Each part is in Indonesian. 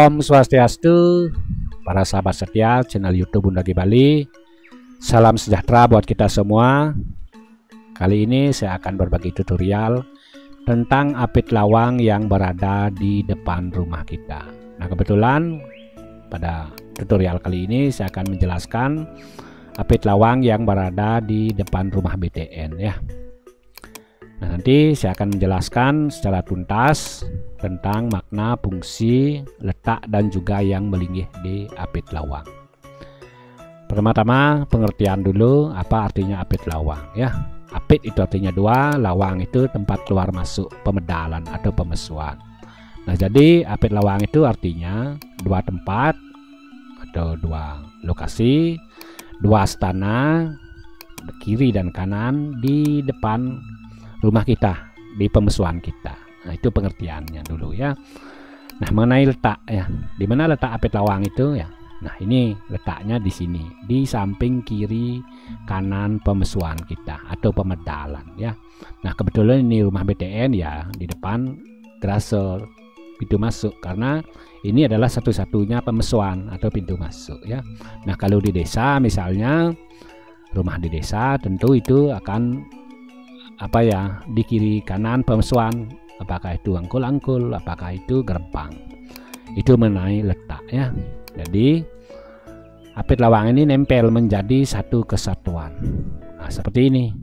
Om Swastiastu, para sahabat setia channel YouTube Bundagi Bali. Salam sejahtera buat kita semua. Kali ini saya akan berbagi tutorial tentang apit lawang yang berada di depan rumah kita. Nah, kebetulan pada tutorial kali ini saya akan menjelaskan apit lawang yang berada di depan rumah BTN ya. Nah, nanti saya akan menjelaskan secara tuntas tentang makna, fungsi, letak, dan juga yang melinggih di apit lawang. Pertama-tama pengertian dulu apa artinya apit lawang ya. Apit itu artinya dua, lawang itu tempat keluar masuk pemedalan atau pemesuan. Nah, jadi apit lawang itu artinya dua tempat atau dua lokasi, dua astana kiri dan kanan di depan rumah kita, di pemesuan kita. Nah, itu pengertiannya dulu ya. Nah, mengenai letak ya, di mana letak apit lawang itu ya. Nah, ini letaknya di sini, di samping kiri kanan pemesuan kita atau pemedalan ya. Nah, kebetulan ini rumah BTN ya, di depan terasa pintu masuk karena ini adalah satu-satunya pemesuan atau pintu masuk ya. Nah, kalau di desa misalnya rumah di desa tentu itu akan apa ya, di kiri kanan pemesuan, apakah itu angkul-angkul, apakah itu gerbang. Itu mengenai letak ya. Jadi apit lawang ini nempel menjadi satu kesatuan. Nah, seperti ini,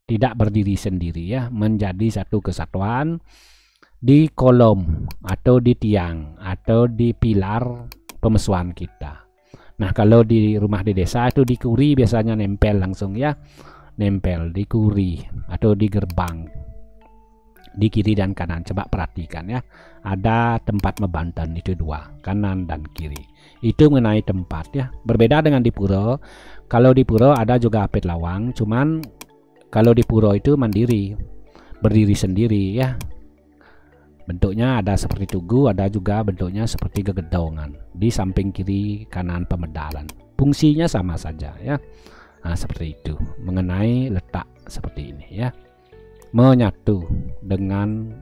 tidak berdiri sendiri ya, menjadi satu kesatuan di kolom atau di tiang atau di pilar pemesuan kita. Nah, kalau di rumah di desa itu di kuri biasanya nempel langsung ya, nempel di kuri atau di gerbang, di kiri dan kanan. Coba perhatikan ya, ada tempat membantan itu dua, kanan dan kiri. Itu mengenai tempat ya, berbeda dengan di pura. Kalau di pura ada juga apit lawang, cuman kalau di pura itu mandiri, berdiri sendiri ya. Bentuknya ada seperti tugu, ada juga bentuknya seperti gegedongan di samping kiri kanan pemedalan. Fungsinya sama saja ya. Nah, seperti itu mengenai letak seperti ini ya, menyatu dengan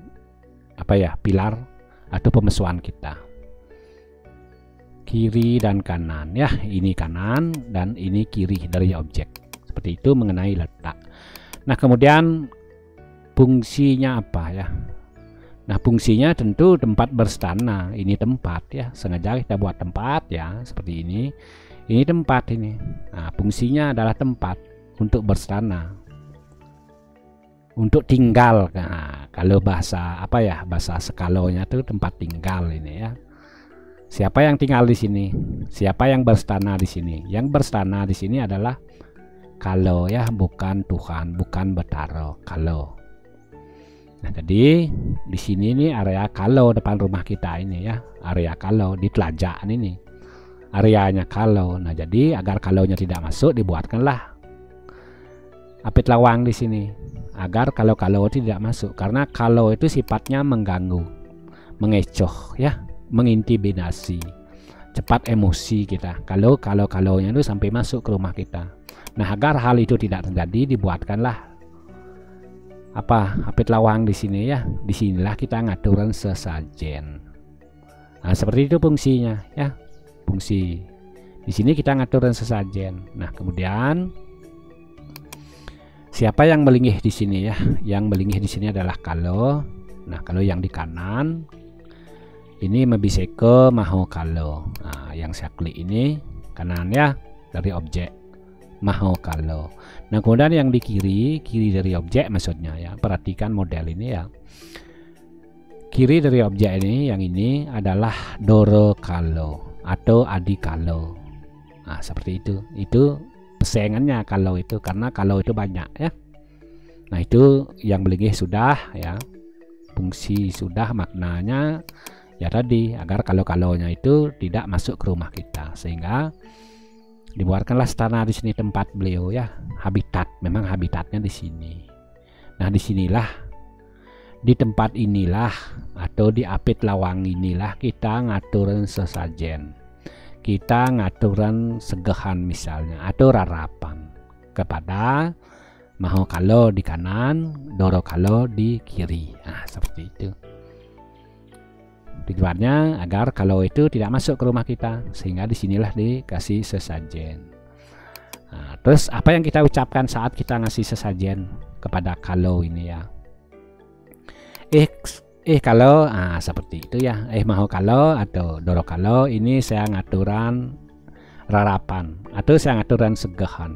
apa ya, pilar atau pemesuan kita, kiri dan kanan ya. Ini kanan dan ini kiri dari objek, seperti itu mengenai letak. Nah, kemudian fungsinya apa ya. Nah, fungsinya tentu tempat berstana. Ini tempat ya, sengaja kita buat tempat ya seperti ini. Ini tempat ini. Nah, fungsinya adalah tempat untuk berstana, untuk tinggal. Nah, kalau bahasa apa ya, bahasa sekalonya itu tempat tinggal ini ya. Siapa yang tinggal di sini? Siapa yang berstana di sini? Yang berstana di sini adalah kalo ya, bukan Tuhan, bukan Betara, kalo. Nah, jadi di sini nih area kalo depan rumah kita ini ya, area kalo di telajak ini. Areanya kalau. Nah, jadi agar kalonya tidak masuk dibuatkanlah apit lawang di sini agar kalau tidak masuk, karena kalau itu sifatnya mengganggu, mengecoh ya, mengintimidasi, cepat emosi kita kalau kalonya itu sampai masuk ke rumah kita. Nah, agar hal itu tidak terjadi dibuatkanlah apa, apit lawang di sini ya. Disinilah kita ngaturan sesajen. Nah, seperti itu fungsinya ya. Fungsi di sini kita ngatur dan sesajen. Nah, kemudian siapa yang melinggih di sini ya? Yang melinggih di sini adalah kalo. Nah, kalau yang di kanan ini mebiseke maho kalo. Nah, yang saya klik ini kanan ya, dari objek maho kalo. Nah, kemudian yang di kiri dari objek maksudnya ya. Perhatikan model ini ya. Kiri dari objek ini, yang ini adalah doro kalo atau adi kalo. Nah, seperti itu pesengannya kalau itu, karena kalau itu banyak ya. Nah, itu yang melinggih sudah ya, fungsi sudah, maknanya ya tadi agar kalau-kalonya itu tidak masuk ke rumah kita, sehingga dibuatkanlah stana di sini tempat beliau ya, habitat, memang habitatnya di sini. Nah, disinilah, di tempat inilah atau di apit lawang inilah kita ngaturan sesajen, kita ngaturan segehan misalnya atau rarapan kepada maho kalo di kanan, doro kalo di kiri. Nah, seperti itu. Tujuannya agar kalau itu tidak masuk ke rumah kita, sehingga disinilah dikasih sesajen. Nah, terus apa yang kita ucapkan saat kita ngasih sesajen kepada kalau ini ya? Kalau seperti itu ya. Mau kalau atau doro kalau ini saya ngaturan rarapan, atau saya ngaturan segahan,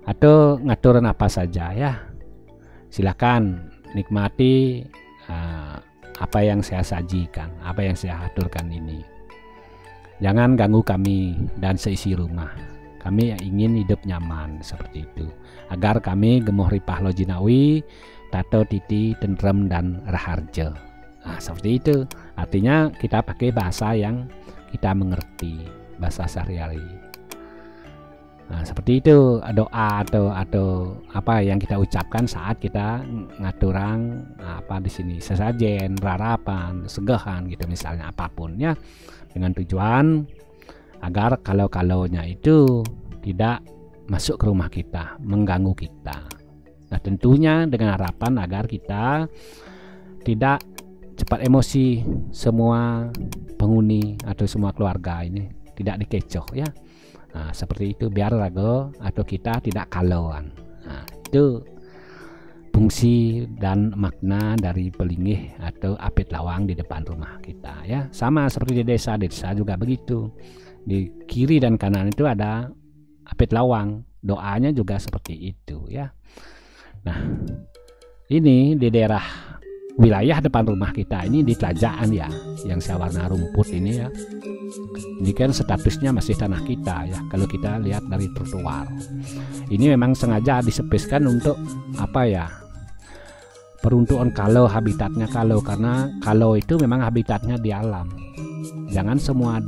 atau ngaturan apa saja ya. Silakan nikmati apa yang saya sajikan, apa yang saya aturkan ini. Jangan ganggu kami dan seisi rumah. Kami ingin hidup nyaman seperti itu, agar kami gemoh ripah lo jinawi, tato titi tentrem dan raharja. Nah, seperti itu. Artinya kita pakai bahasa yang kita mengerti, bahasa sehari-hari. Nah, seperti itu doa atau apa yang kita ucapkan saat kita ngaturang apa di sini sesajen, rarapan, segahan gitu misalnya, apapun ya, dengan tujuan agar kalau-kalaunya itu tidak masuk ke rumah kita, mengganggu kita. Nah, tentunya dengan harapan agar kita tidak cepat emosi, semua penghuni atau semua keluarga ini tidak dikecoh ya. Nah, seperti itu biar rago atau kita tidak kalauan. Nah, itu fungsi dan makna dari pelinggih atau apit lawang di depan rumah kita ya. Sama seperti di desa juga begitu. Di kiri dan kanan itu ada apit lawang. Doanya juga seperti itu ya. Nah, ini di daerah wilayah depan rumah kita ini di Telajaan ya, yang saya warna rumput ini ya. Ini kan statusnya masih tanah kita ya, kalau kita lihat dari trotoar. Ini memang sengaja disepeskan untuk apa ya, peruntukan kalau, habitatnya kalau, karena kalau itu memang habitatnya di alam. Jangan semua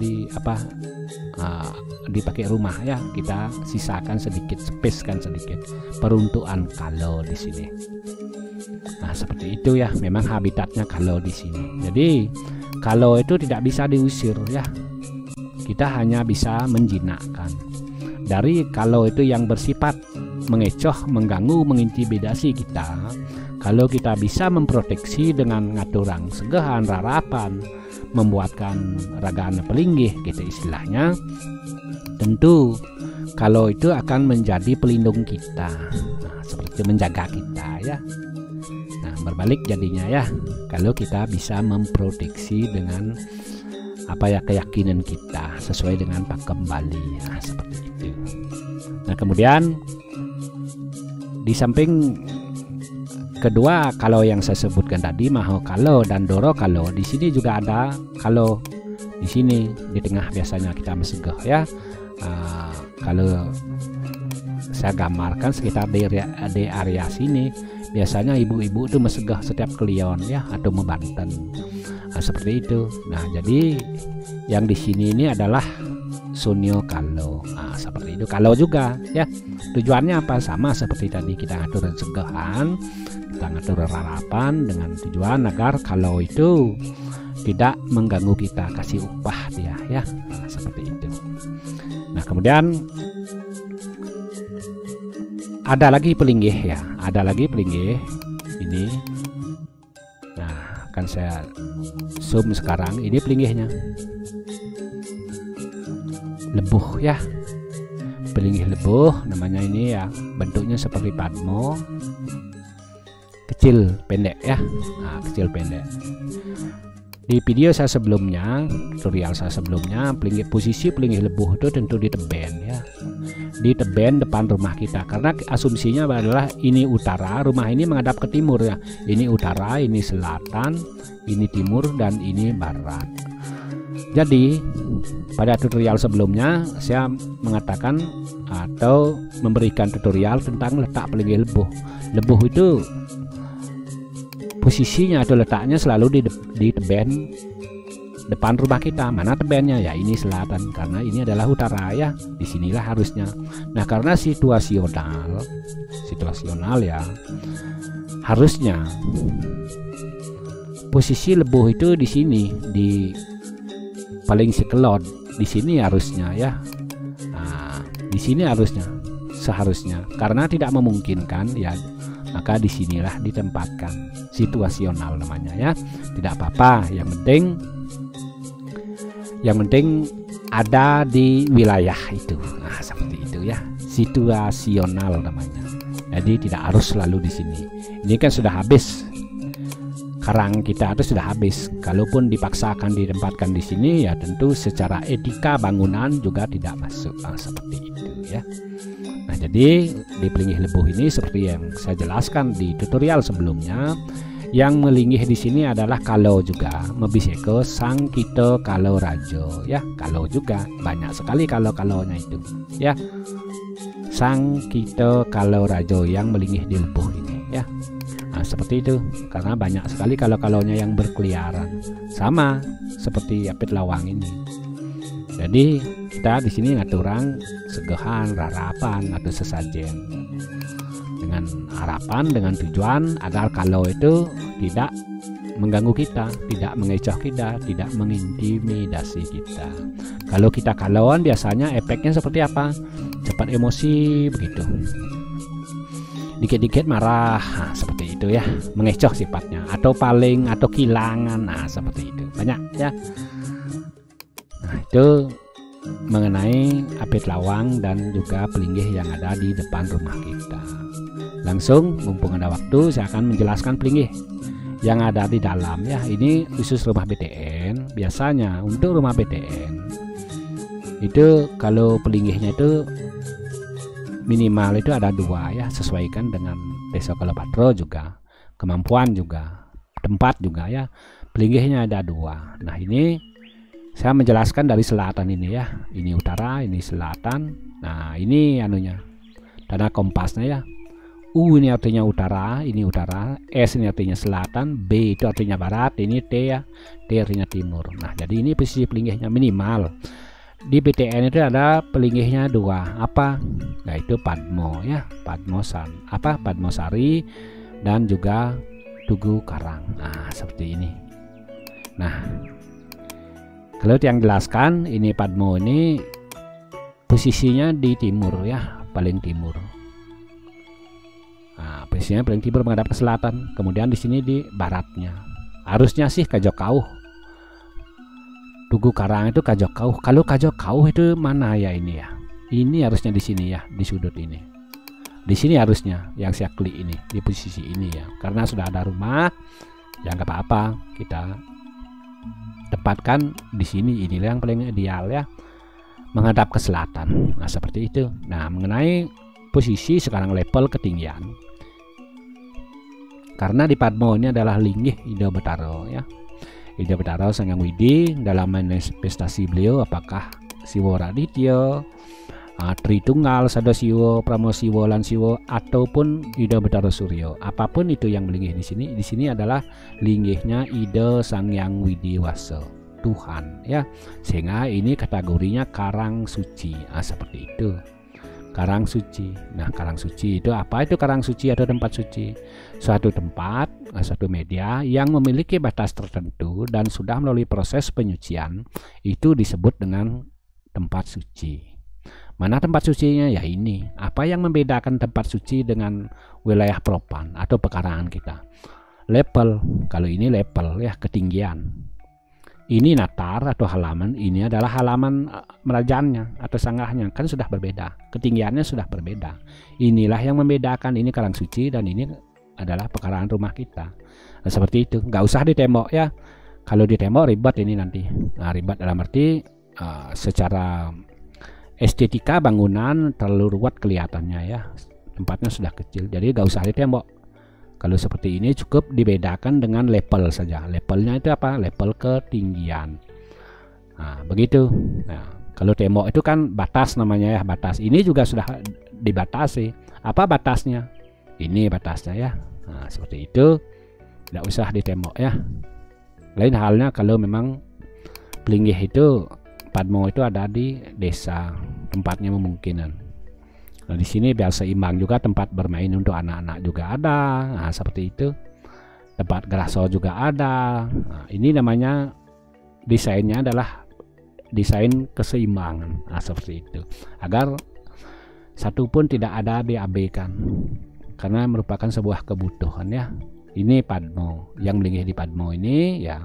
dipakai rumah ya, kita sisakan sedikit, speskan sedikit peruntukan kalau di sini. Nah, seperti itu ya, memang habitatnya kalau di sini. Jadi kalau itu tidak bisa diusir ya, kita hanya bisa menjinakkan. Dari kalau itu yang bersifat mengecoh, mengganggu, mengintimidasi kita, kalau kita bisa memproteksi dengan ngaturang segahan, rarapan, membuatkan ragaan pelinggih gitu istilahnya, tentu kalau itu akan menjadi pelindung kita. Nah, seperti menjaga kita ya. Nah, berbalik jadinya ya, kalau kita bisa memproteksi dengan apa ya, keyakinan kita sesuai dengan pakem Bali. Nah, seperti itu. Nah, kemudian di samping kedua kalau yang saya sebutkan tadi, maho kalau dan doro kalau, di sini juga ada kalau di sini di tengah biasanya kita mesegah ya. Kalau saya gambarkan sekitar di area sini biasanya ibu-ibu itu mesegah setiap kelion ya, atau membanten. Nah, seperti itu. Nah, jadi yang di sini ini adalah sunyo kalau. Nah, seperti itu. Kalau juga ya. Tujuannya apa? Sama seperti tadi kita ngatur segahan, kita ngatur rarapan dengan tujuan agar kalau itu tidak mengganggu kita, kasih upah dia ya. Nah, seperti itu. Nah, kemudian ada lagi pelinggih ya, ada lagi pelinggih ini. Nah, akan saya zoom sekarang. Ini pelinggihnya lebuh ya, pelinggih lebuh namanya ini ya, bentuknya seperti padmo, kecil pendek ya. Nah, kecil pendek. Di video saya sebelumnya, tutorial saya sebelumnya, posisi pelinggih lebuh itu tentu di teben ya, di teben depan rumah kita, karena asumsinya adalah ini utara, rumah ini menghadap ke timur ya, ini utara, ini selatan, ini timur, dan ini barat. Jadi pada tutorial sebelumnya saya mengatakan atau memberikan tutorial tentang letak pelinggih lebuh. Lebuh itu posisinya atau letaknya selalu di teben depan rumah kita. Mana tebennya? Ya ini selatan, karena ini adalah utara ya. Disinilah harusnya. Nah, karena situasional ya, harusnya posisi lebuh itu di sini, di paling sekelot di sini harusnya ya. Nah, di sini harusnya, seharusnya, karena tidak memungkinkan ya maka disinilah ditempatkan. Situasional namanya ya, tidak apa-apa, yang penting ada di wilayah itu. Nah, seperti itu ya, situasional namanya. Jadi tidak harus selalu di sini. Ini kan sudah habis, karang kita itu sudah habis. Kalaupun dipaksakan ditempatkan di sini, ya tentu secara etika bangunan juga tidak masuk. Nah, seperti itu ya. Nah, jadi di Pelinggih Lebuh ini seperti yang saya jelaskan di tutorial sebelumnya, yang melinggih di sini adalah kalau juga mebiseko sang kita kalau rajo ya. Kalau juga banyak sekali kalau-kalaunya itu ya. Sang kita kalau rajo yang melinggih di Lebuh ini ya. Nah, seperti itu, karena banyak sekali kalau-kalaunya yang berkeliaran, sama seperti apit lawang ini. Jadi kita di sini ngaturang segehan, rarapan atau sesajen dengan harapan, dengan tujuan agar kalau itu tidak mengganggu kita, tidak mengecoh kita, tidak mengintimidasi kita. Kalau kita kalauan biasanya efeknya seperti apa? Cepat emosi begitu. Dikit-dikit marah, nah, seperti itu ya, mengecoh sifatnya, atau paling atau kilangan, nah seperti itu banyak ya. Nah, itu mengenai apit lawang dan juga pelinggih yang ada di depan rumah kita. Langsung mumpung ada waktu, saya akan menjelaskan pelinggih yang ada di dalam ya. Ini khusus rumah BTN. Biasanya untuk rumah BTN itu kalau pelinggihnya itu minimal itu ada 2 ya, sesuaikan dengan desa Kalopatro juga, kemampuan juga, tempat juga ya. Pelinggihnya ada 2. Nah, ini saya menjelaskan dari selatan ini ya. Ini utara, ini selatan. Nah, ini anunya, tanda kompasnya ya. U ini artinya utara, ini utara. S ini artinya selatan, B itu artinya barat, ini T ya, T artinya timur. Nah, jadi ini posisi pelinggihnya minimal. Di BTN itu ada pelinggihnya 2, apa? Yaitu Padmo ya, Padmosan, apa? Padmosari dan juga Tugu Karang. Nah, seperti ini. Nah, kalau yang jelaskan ini Padmo ini posisinya di timur ya, paling timur. Nah, posisinya paling timur menghadap ke selatan. Kemudian di sini di baratnya. Harusnya sih Kajokauh. Tugu Karang itu Kajokauh. Kalau Kajokauh itu mana ya ini ya? Ini harusnya di sini ya, di sudut ini. Di sini harusnya yang saya klik ini, di posisi ini ya. Karena sudah ada rumah, ya nggak apa-apa, kita tempatkan di sini. Inilah yang paling ideal ya, menghadap ke selatan. Nah, seperti itu. Nah, mengenai posisi sekarang level ketinggian. Karena di Padmo ini adalah linggih Ida Betaro ya. Ida Betaro Sanghyang Widi dalam manifestasi beliau apakah Siwo Raditya, Tritunggal, Sadasiwo, Pramosiwo, Lansiwo ataupun Ida Betaro Suryo, apapun itu yang melinggih di sini adalah linggihnya Ida Sanghyang Widi Wasa, Tuhan ya. Sehingga ini kategorinya karang suci. Seperti itu. Karang suci. Nah, karang suci itu apa? Itu karang suci atau tempat suci, suatu tempat, suatu media yang memiliki batas tertentu dan sudah melalui proses penyucian, itu disebut dengan tempat suci. Mana tempat sucinya? Ya ini. Apa yang membedakan tempat suci dengan wilayah propan atau pekarangan kita? Level. Kalau ini level ya, ketinggian. Ini natar atau halaman, ini adalah halaman merajannya atau sanggahnya, kan sudah berbeda, ketinggiannya sudah berbeda. Inilah yang membedakan, ini karang suci dan ini adalah pekarangan rumah kita. Nah, seperti itu, nggak usah ditembok ya. Kalau ditembok ribet ini nanti. Nah, ribet dalam arti secara estetika bangunan terlalu ruwet kelihatannya ya, tempatnya sudah kecil, jadi nggak usah ditembok. Kalau seperti ini cukup dibedakan dengan level saja. Levelnya itu apa? Level ketinggian. Nah, begitu. Nah, kalau tembok itu kan batas namanya ya, batas. Ini juga sudah dibatasi. Apa batasnya? Ini batasnya ya. Nah, seperti itu. Tidak usah ditembok ya. Lain halnya kalau memang pelinggih itu Padmo itu ada di desa, tempatnya memungkinkan. Nah, di sini biar seimbang juga, tempat bermain untuk anak-anak juga ada. Nah, seperti itu. Tempat geraso juga ada. Nah, ini namanya desainnya adalah desain keseimbangan. Nah, seperti itu. Agar satu pun tidak ada diabaikan. karena merupakan sebuah kebutuhan ya. Ini Padmo, yang melinggih di Padmo ini ya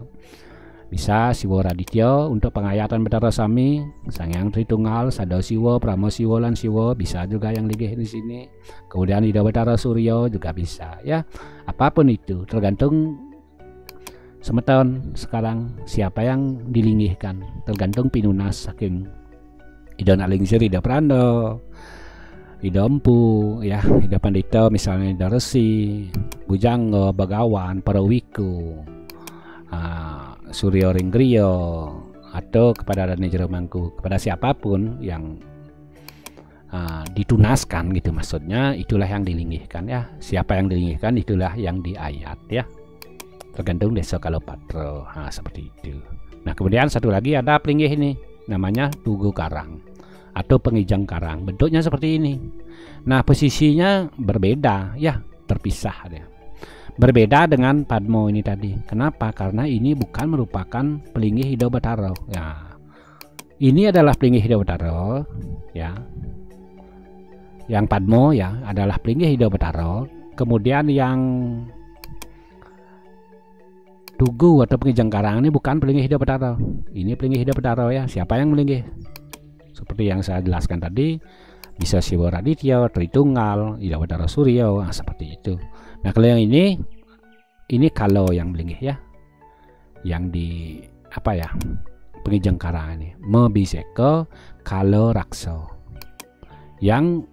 bisa Siwo Raditya untuk pengayatan Bathara Sami, Sang Hyang Tritunggal, Sada Siwa, Pramo Siwa lan Siwa, bisa juga yang linggih di sini. Kemudian Ida Bathara Surya juga bisa ya. Apapun itu tergantung semeton sekarang siapa yang dilinggihkan, tergantung pinunas saking Ida Nalingsir, Ida Prando, Ida Empu ya, Ida Pandita misalnya, Ida Resi, Bujangga, Bagawan, Parawiku, Suryo Ringgriyo, atau kepada Rani Jero Mangku, kepada siapapun yang ditunaskan gitu maksudnya, itulah yang dilinggihkan ya. Siapa yang dilinggihkan itulah yang diayat ya, tergantung desa Kalopatro. Seperti itu. Nah kemudian satu lagi ada pelinggih ini namanya Tugu Karang atau Pengijang Karang, bentuknya seperti ini. Nah posisinya berbeda ya, terpisah dia. Berbeda dengan Padmo ini tadi. Kenapa? Karena ini bukan merupakan pelinggih Ida Bathara. Ya, ini adalah pelinggih Ida Bathara. Ya, yang Padmo ya adalah pelinggih Ida Bathara. Kemudian yang Tugu atau Pengijang Karang ini bukan pelinggih Ida Bathara. Ini pelinggih Ida Bathara ya. Siapa yang melinggih? Seperti yang saya jelaskan tadi, bisa Siwo Raditya, Tritunggal, Ida Bathara Surya, seperti itu. Nah kalau yang ini kalau yang melinggih ya, yang di apa ya, Pengijang Karang ini Mebiseka Kalo Rakso, yang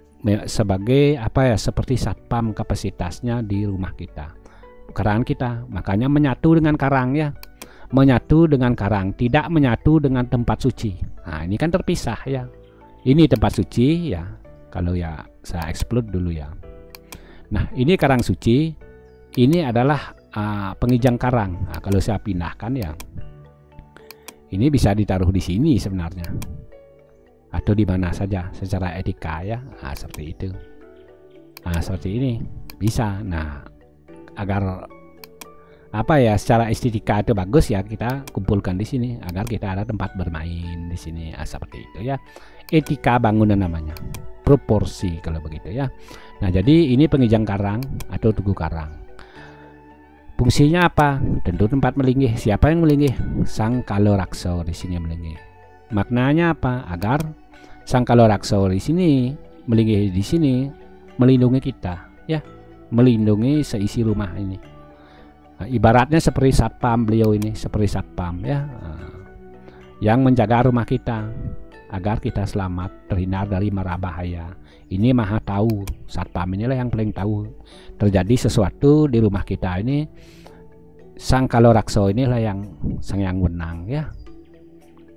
sebagai apa ya, seperti satpam kapasitasnya di rumah kita, karangan kita. Makanya menyatu dengan karang ya, menyatu dengan karang, tidak menyatu dengan tempat suci. Nah ini kan terpisah ya, ini tempat suci ya, kalau ya saya explode dulu ya. Nah ini karang suci, ini adalah Pengijang Karang. Nah, kalau saya pindahkan ya, ini bisa ditaruh di sini sebenarnya, atau di mana saja secara etika ya. Nah, seperti itu. Nah seperti ini bisa. Nah agar apa ya, secara estetika itu bagus ya, kita kumpulkan di sini agar kita ada tempat bermain di sini. Nah, seperti itu ya, etika bangunan namanya, proporsi kalau begitu ya. Nah jadi ini Pengijang Karang atau Tugu Karang. Fungsinya apa? Tentu tempat melinggih. Siapa yang melinggih? Sang Kaloraksa di sini melinggih. Maknanya apa? Agar Sang Kaloraksa di sini melinggih di sini melindungi kita ya, melindungi seisi rumah ini. Nah, ibaratnya seperti satpam beliau ini, seperti satpam ya, yang menjaga rumah kita agar kita selamat, terhindar dari mara bahaya. Ini maha tahu, satpam inilah yang paling tahu terjadi sesuatu di rumah kita ini. Sang Kaloraksa inilah yang sang yang wenang ya.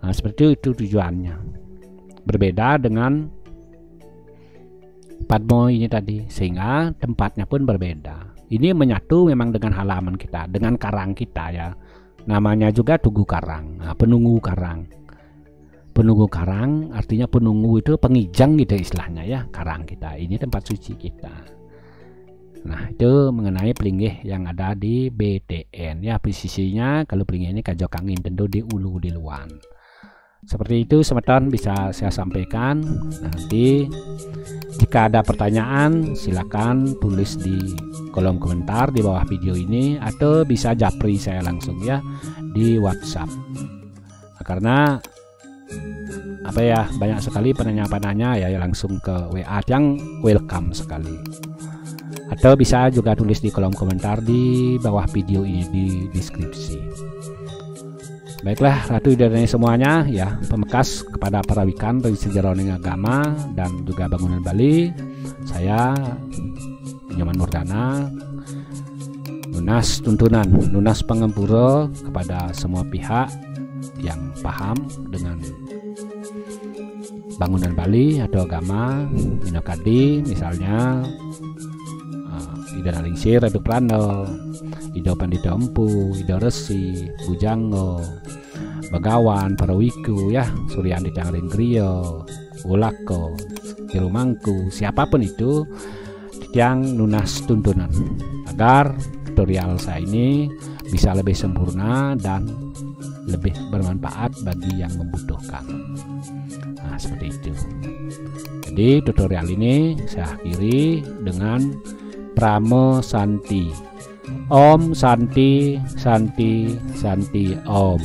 Nah, seperti itu tujuannya. Berbeda dengan Padmo ini tadi, sehingga tempatnya pun berbeda. Ini menyatu memang dengan halaman kita, dengan karang kita ya. Namanya juga Tugu Karang, penunggu karang. Penunggu karang artinya penunggu itu pengijang gitu istilahnya ya, karang kita. Ini tempat suci kita. Nah itu mengenai pelinggih yang ada di BTN ya. Posisinya kalau pelinggih ini Kajok Angin, tentu di Ulu di Luan. Seperti itu semeton bisa saya sampaikan. Nanti jika ada pertanyaan silakan tulis di kolom komentar di bawah video ini, atau bisa japri saya langsung ya di WhatsApp. Karena apa ya, banyak sekali penanya-penanya ya, langsung ke WA yang welcome sekali. Atau bisa juga tulis di kolom komentar di bawah video ini di deskripsi. Baiklah, Ratu Idadani semuanya ya, pemekas kepada para wikan dari sejarah agama dan juga bangunan Bali. Saya Nyoman Murdana, lunas tuntunan, lunas pangempura kepada semua pihak yang paham dengan bangunan Bali atau agama, Minokadi misalnya, Ida Nalingsir, Ida Prando, Ida Pandita Empu, Ida Resi, Bujangga, Bagawan, Parawiku ya, Suryandi Cangringkriyo, Ulako, Jerumangku, siapapun itu yang lunas tuntunan, agar tutorial saya ini bisa lebih sempurna dan lebih bermanfaat bagi yang membutuhkan. Nah seperti itu. Jadi tutorial ini saya akhiri dengan Pramo Santi. Om Santi Santi Santi Om.